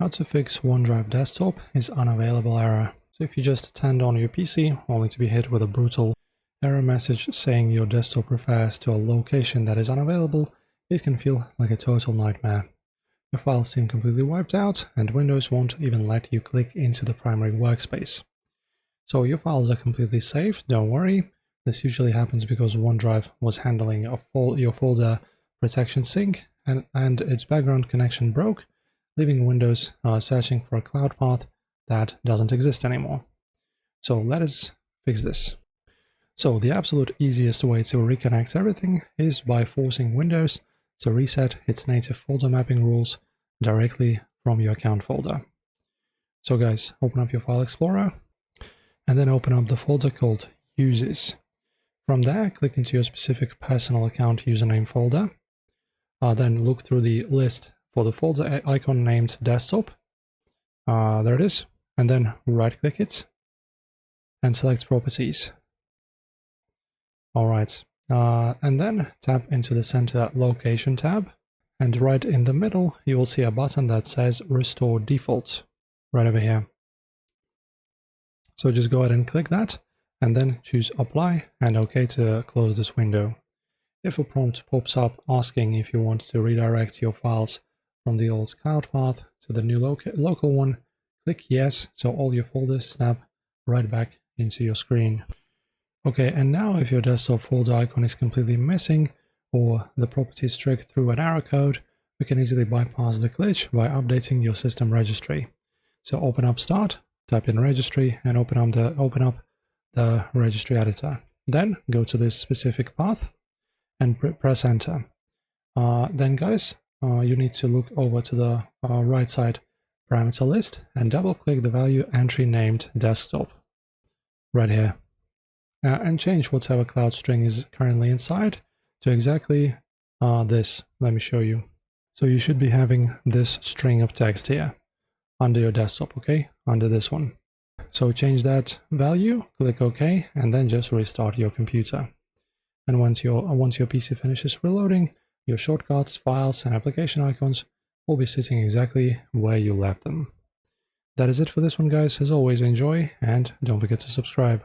How to fix OneDrive desktop is unavailable error. So if you just turned on your PC, only to be hit with a brutal error message saying your desktop refers to a location that is unavailable, it can feel like a total nightmare. Your files seem completely wiped out, and Windows won't even let you click into the primary workspace. So your files are completely safe, don't worry. This usually happens because OneDrive was handling your folder protection sync and its background connection broke, leaving Windows searching for a cloud path that doesn't exist anymore. So let us fix this. So the absolute easiest way to reconnect everything is by forcing Windows to reset its native folder mapping rules directly from your account folder. So guys, open up your File Explorer and then open up the folder called Uses. From there, click into your specific personal account username folder. Then look through the list for the folder icon named Desktop. There it is. And then right-click it and select Properties. Alright, and then tap into the Center Location tab. And right in the middle, you will see a button that says Restore Default, right over here. So just go ahead and click that, and then choose Apply and OK to close this window. If a prompt pops up asking if you want to redirect your files from the old cloud path to the new local one, click Yes, so all your folders snap right back into your screen. Okay, and now if your desktop folder icon is completely missing, or the properties trick through an error code, we can easily bypass the glitch by updating your system registry. So open up Start, type in Registry, and open up the registry editor. Then go to this specific path and press Enter. Then guys, you need to look over to the right side parameter list and double-click the value entry named Desktop, right here. And change whatever cloud string is currently inside to exactly this. Let me show you. So you should be having this string of text here under your desktop, okay? Under this one. So change that value, click OK, and then just restart your computer. And once your PC finishes reloading, your shortcuts, files, and application icons will be sitting exactly where you left them. That is it for this one, guys. As always, enjoy, and don't forget to subscribe.